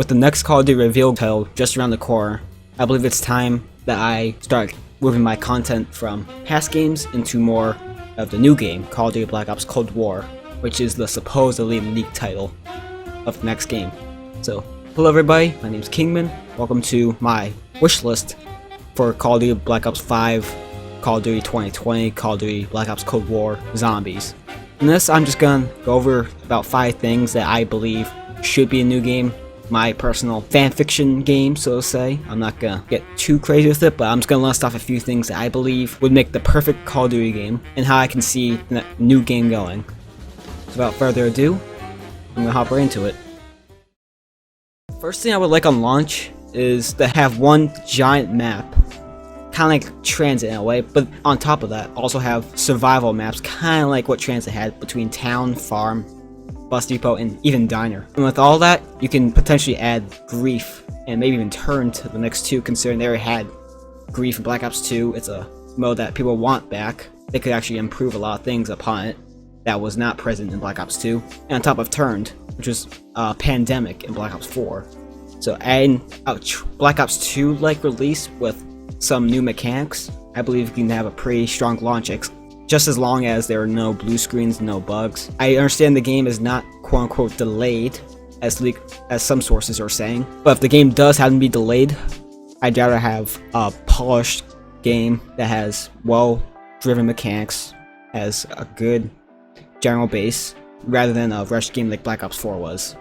With the next Call of Duty reveal title just around the corner, I believe it's time that I start moving my content from past games into more of the new game, Call of Duty Black Ops Cold War, which is the supposedly leaked title of the next game. So, hello everybody, my name is Kingman. Welcome to my wish list for Call of Duty Black Ops 5, Call of Duty 2020, Call of Duty Black Ops Cold War, Zombies. In this, I'm just gonna go over about 5 things that I believe should be a new game. My personal fanfiction game, so to say. I'm not gonna get too crazy with it, but I'm just gonna list off a few things that I believe would make the perfect Call of Duty game, and how I can see the new game going. So without further ado, I'm gonna hop right into it. First thing I would like on launch is to have one giant map, kind of like Tranzit in a way, but on top of that, also have survival maps, kind of like what Tranzit had between town, farm, bus depot, and even diner. And with all that, you can potentially add grief and maybe even turn to the next two, considering they already had grief in Black Ops 2. It's a mode that people want back. They could actually improve a lot of things upon it that was not present in Black Ops 2. And on top of turned, which was pandemic in Black Ops 4. So adding a Black Ops 2 like release with some new mechanics, I believe you can have a pretty strong launch, just as long as there are no blue screens, no bugs. I understand the game is not quote-unquote delayed, as some sources are saying, but if the game does happen to be delayed, I'd rather have a polished game that has well-driven mechanics, has a good general base, rather than a rush game like Black Ops 4 was,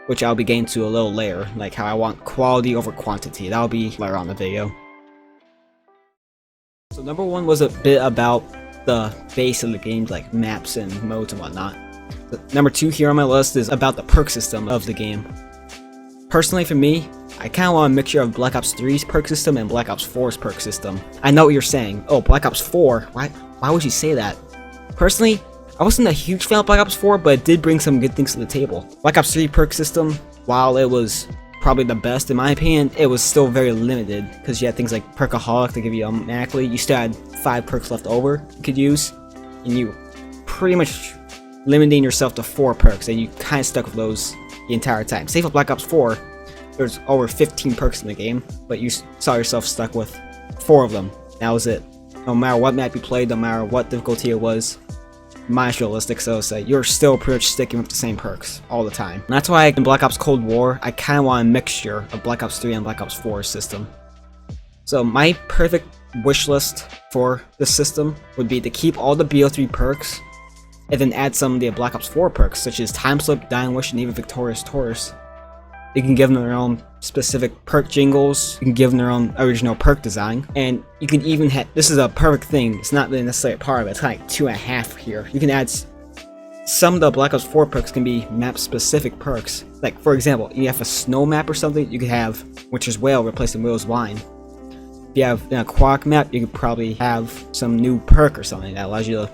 which I'll be getting to a little later, like how I want quality over quantity. That'll be later on in the video. So number 1 was a bit about the base of the game, like maps and modes and whatnot. Number 2 here on my list is about the perk system of the game. Personally, for me, I kind of want a mixture of Black Ops 3's perk system and Black Ops 4's perk system. I know what you're saying. Oh, Black Ops 4? Why would you say that? Personally, I wasn't a huge fan of Black Ops 4, but it did bring some good things to the table. Black Ops 3 perk system, while it was probably the best in my opinion, it was still very limited, because you had things like Perkaholic to give you automatically. You still had 5 perks left over you could use, and you pretty much limiting yourself to 4 perks, and you kind of stuck with those the entire time. Save for Black Ops 4, there's over 15 perks in the game, but you saw yourself stuck with 4 of them. That was it. No matter what map you played, no matter what difficulty it was, minus realistic, so to say, you're still pretty much sticking with the same perks all the time. And that's why in Black Ops Cold War, I kind of want a mixture of Black Ops 3 and Black Ops 4 system. So my perfect wish list for this system would be to keep all the BO3 perks, and then add some of the Black Ops 4 perks, such as Time Slip, Dying Wish, and even Victorious Taurus. You can give them their own specific perk jingles, you can give them their own original perk design, and you can even have, this is a perfect thing, it's not really necessarily a part of it, it's kind of like 2.5 here. You can add, some of the Black Ops 4 perks can be map specific perks. Like for example, you have a snow map or something, you could have Witcher's Whale replacing Will's Wine. If you have an aquatic map, you could probably have some new perk or something that allows you to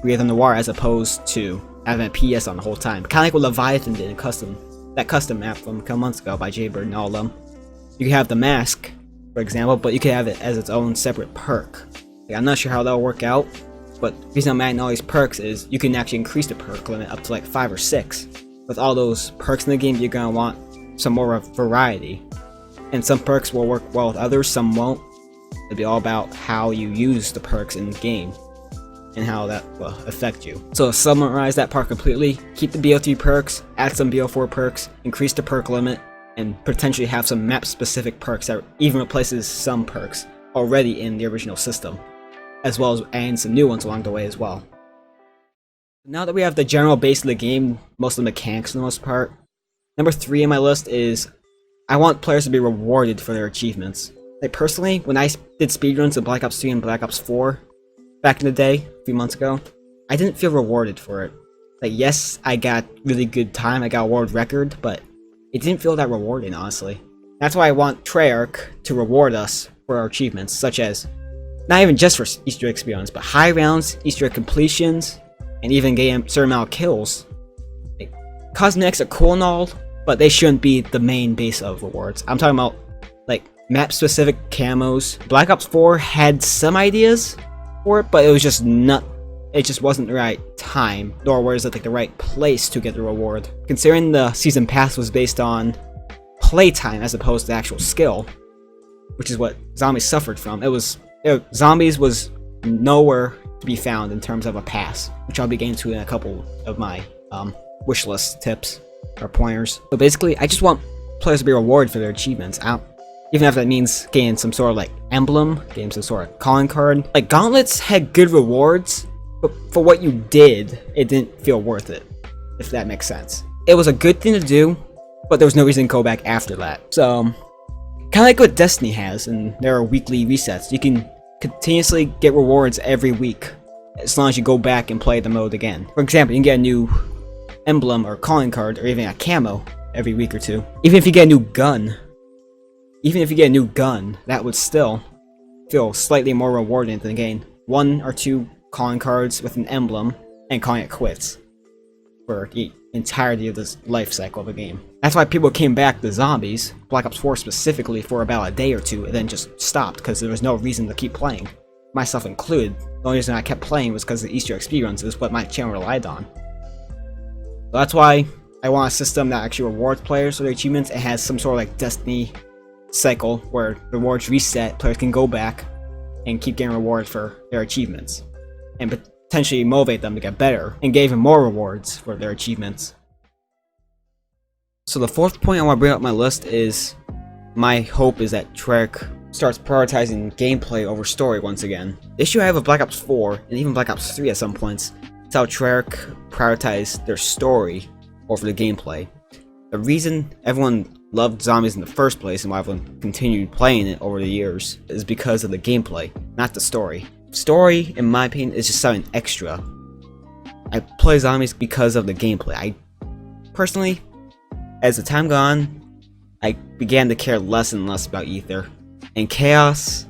breathe underwater as opposed to having a PS on the whole time. Kind of like what Leviathan did in that custom map from a couple months ago by Jaybird and all of them. You can have the mask, for example, but you can have it as its own separate perk. Like, I'm not sure how that'll work out, but the reason I'm adding all these perks is you can actually increase the perk limit up to like 5 or 6. With all those perks in the game, you're gonna want some more variety. And some perks will work well with others, some won't. It'll be all about how you use the perks in the game and how that will affect you. So to summarize that part completely, keep the BO3 perks, add some BO4 perks, increase the perk limit, and potentially have some map specific perks that even replaces some perks already in the original system, as well as adding some new ones along the way as well. Now that we have the general base of the game, most of the mechanics for the most part, number 3 on my list is I want players to be rewarded for their achievements. Like personally, when I did speedruns of Black Ops 3 and Black Ops 4, back in the day, a few months ago, I didn't feel rewarded for it. Like, yes, I got really good time, I got a world record, but it didn't feel that rewarding, honestly. That's why I want Treyarch to reward us for our achievements, such as, not even just for Easter egg speedruns, but high rounds, Easter egg completions, and even getting a certain amount of kills. Like, cosmetics are cool and all, but they shouldn't be the main base of rewards. I'm talking about, like, map-specific camos. Black Ops 4 had some ideas for it, but it was just not, it just wasn't the right time, nor was it like the right place to get the reward. Considering the season pass was based on playtime as opposed to actual skill, which is what Zombies suffered from. Zombies was nowhere to be found in terms of a pass, which I'll be getting to in a couple of my wish list tips or pointers. So basically, I just want players to be rewarded for their achievements. Even if that means getting some sort of like emblem, getting some sort of calling card. Like Gauntlets had good rewards, but for what you did, it didn't feel worth it, if that makes sense. It was a good thing to do, but there was no reason to go back after that. So, kind of like what Destiny has, and there are weekly resets. You can continuously get rewards every week, as long as you go back and play the mode again. For example, you can get a new emblem or calling card, or even a camo every week or two. Even if you get a new gun, that would still feel slightly more rewarding than getting 1 or 2 calling cards with an emblem and calling it quits for the entirety of this life cycle of the game. That's why people came back to Zombies, Black Ops 4 specifically, for about a day or two and then just stopped because there was no reason to keep playing. Myself included. The only reason I kept playing was because the Easter egg speedruns is what my channel relied on. So that's why I want a system that actually rewards players for their achievements and has some sort of like Destiny cycle where rewards reset, players can go back and keep getting rewards for their achievements and potentially motivate them to get better and get even more rewards for their achievements. So the fourth point I want to bring up my list is my hope is that Treyarch starts prioritizing gameplay over story once again. The issue I have with Black Ops 4 and even Black Ops 3 at some points is how Treyarch prioritized their story over the gameplay. The reason everyone loved Zombies in the first place and why everyone continued playing it over the years is because of the gameplay, not the story. Story, in my opinion, is just something extra. I play Zombies because of the gameplay. I personally, as the time gone, I began to care less and less about Ether. And Chaos,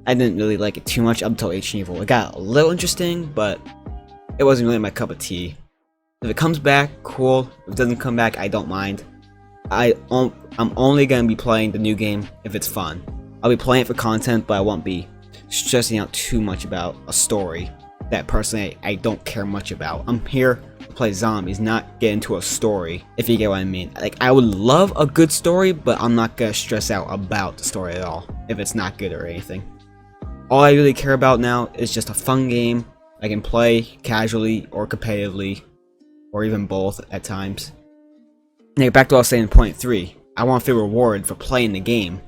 I didn't really like it too much up until Ancient Evil. It got a little interesting, but it wasn't really my cup of tea. If it comes back, cool. If it doesn't come back, I don't mind. I'm only going to be playing the new game if it's fun. I'll be playing it for content, but I won't be stressing out too much about a story that personally I don't care much about. I'm here to play Zombies, not get into a story, if you get what I mean. Like, I would love a good story, but I'm not going to stress out about the story at all if it's not good or anything. All I really care about now is just a fun game I can play casually or competitively, or even both at times. Now, back to what I was saying in point 3. I want to feel rewarded for playing the game.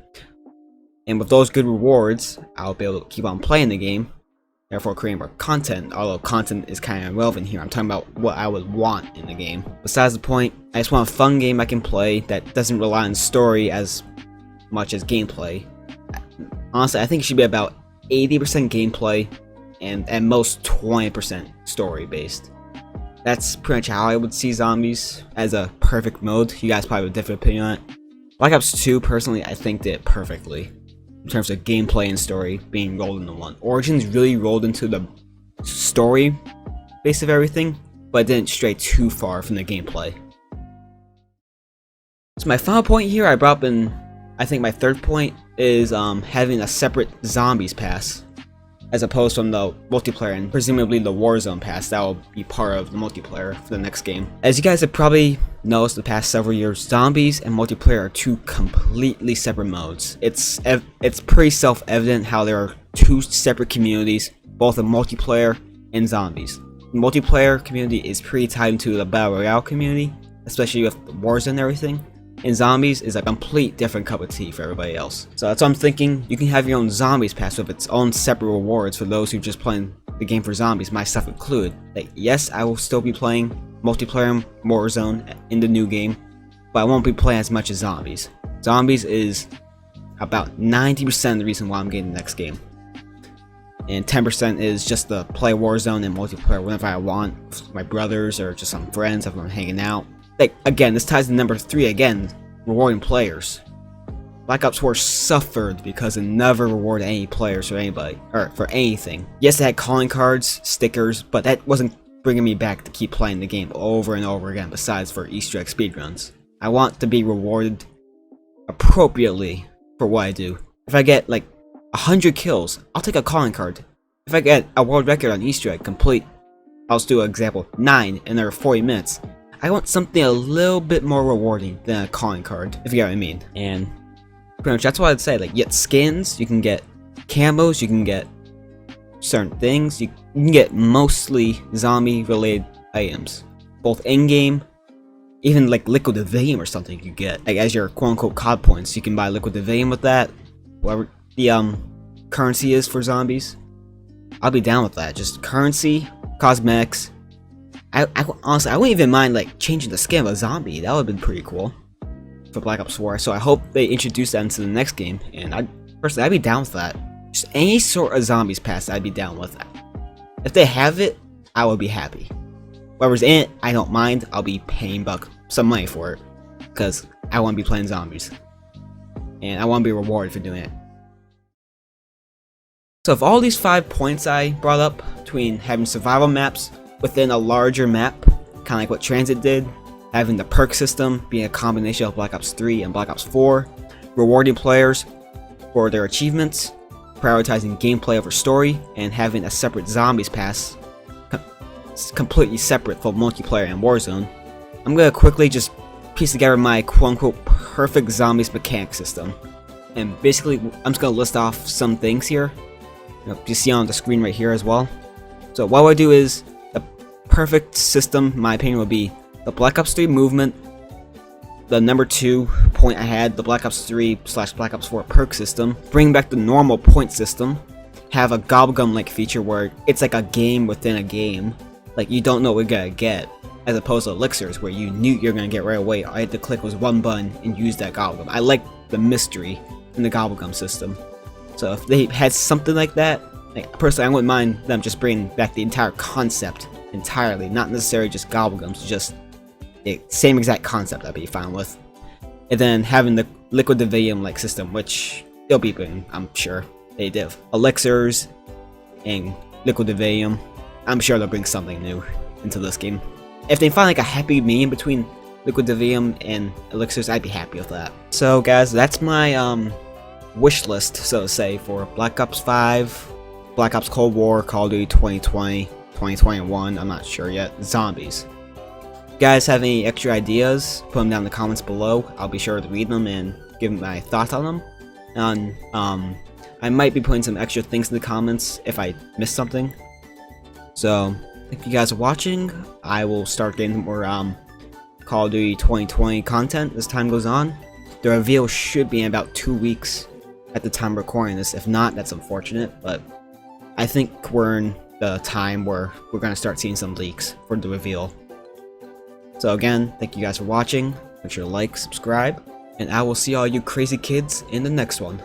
And with those good rewards, I'll be able to keep on playing the game, therefore creating more content, although content is kind of irrelevant here. I'm talking about what I would want in the game. Besides the point, I just want a fun game I can play that doesn't rely on story as much as gameplay. Honestly, I think it should be about 80% gameplay and at most 20% story based. That's pretty much how I would see Zombies as a perfect mode. You guys probably have a different opinion on it. Black Ops 2, personally, I think did it perfectly in terms of gameplay and story being rolled into one. Origins really rolled into the story base of everything, but it didn't stray too far from the gameplay. So my final point here I brought up in, I think my third point, is having a separate Zombies pass as opposed from the multiplayer and presumably the Warzone pass that will be part of the multiplayer for the next game. As you guys have probably noticed the past several years, Zombies and multiplayer are two completely separate modes. It's pretty self-evident how there are two separate communities, both in multiplayer and Zombies. The multiplayer community is pretty tied into the Battle Royale community, especially with Warzone and everything. And Zombies is a complete different cup of tea for everybody else. So that's what I'm thinking. You can have your own Zombies pass with its own separate rewards for those who just playing the game for Zombies, myself included. Like, yes, I will still be playing multiplayer and Warzone in the new game, but I won't be playing as much as Zombies. Zombies is about 90% of the reason why I'm getting the next game. And 10% is just to play Warzone and multiplayer whenever I want, with my brothers or just some friends, everyone hanging out. Like, again, this ties to number 3 again, rewarding players. Black Ops 4 suffered because it never rewarded any players for anybody, or for anything. Yes, it had calling cards, stickers, but that wasn't bringing me back to keep playing the game over and over again, besides for Easter egg speedruns. I want to be rewarded appropriately for what I do. If I get, like, 100 kills, I'll take a calling card. If I get a world record on Easter egg complete, I'll just do an example, 9 in under 40 minutes, I want something a little bit more rewarding than a calling card, if you get what I mean. And pretty much that's what I'd say. Like, you get skins, you can get camos, you can get certain things, you can get mostly zombie related items, both in-game, even like liquid Devium or something you get, like as your quote-unquote COD points. You can buy liquid Devium with that, whatever the currency is for zombies. I'll be down with that. Just currency, cosmetics. I honestly, I wouldn't even mind like changing the skin of a zombie. That would have been pretty cool for Black Ops 4. So I hope they introduce that into the next game, and I'd be down with that. Just any sort of zombies pass, I'd be down with that. If they have it, I would be happy. Whatever's in it, I don't mind. I'll be paying some money for it, because I want to be playing zombies, and I want to be rewarded for doing it. So of all these 5 points I brought up, between having survival maps within a larger map, kind of like what Tranzit did, having the perk system being a combination of Black Ops 3 and Black Ops 4, rewarding players for their achievements, prioritizing gameplay over story, and having a separate zombies pass completely separate from multiplayer and Warzone, I'm gonna quickly just piece together my quote-unquote perfect zombies mechanic system. And basically, I'm just gonna list off some things here. You see on the screen right here as well. So what I do is, the perfect system, in my opinion, would be the Black Ops 3 movement, the number 2 point I had, the Black Ops 3/Black Ops 4 perk system, bring back the normal point system, have a gobblegum-like feature where it's like a game within a game. Like, you don't know what you're gonna get, as opposed to elixirs where you knew you're gonna get right away. All I had to click was one button and use that gobblegum. I like the mystery in the gobblegum system. So if they had something like that, like, personally, I wouldn't mind them just bringing back the entire concept entirely, not necessarily just gobblegums, just the same exact concept I'd be fine with. And then having the liquid Devium like system, which they'll be bringing, I'm sure they did. Elixirs and liquid Devium, I'm sure they'll bring something new into this game. If they find like a happy medium between liquid Devium and elixirs, I'd be happy with that. So guys, that's my wish list, so to say, for Black Ops 5, Black Ops Cold War, Call of Duty 2020, 2021, I'm not sure yet, zombies. If you guys have any extra ideas, put them down in the comments below. I'll be sure to read them and give my thoughts on them. And I might be putting some extra things in the comments if I missed something. So, thank you guys for watching. I will start getting more Call of Duty 2020 content as time goes on. The reveal should be in about 2 weeks at the time of recording this. If not, that's unfortunate, but I think we're in the time where we're going to start seeing some leaks for the reveal. So again, thank you guys for watching. Make sure to like, subscribe, and I will see all you crazy kids in the next one.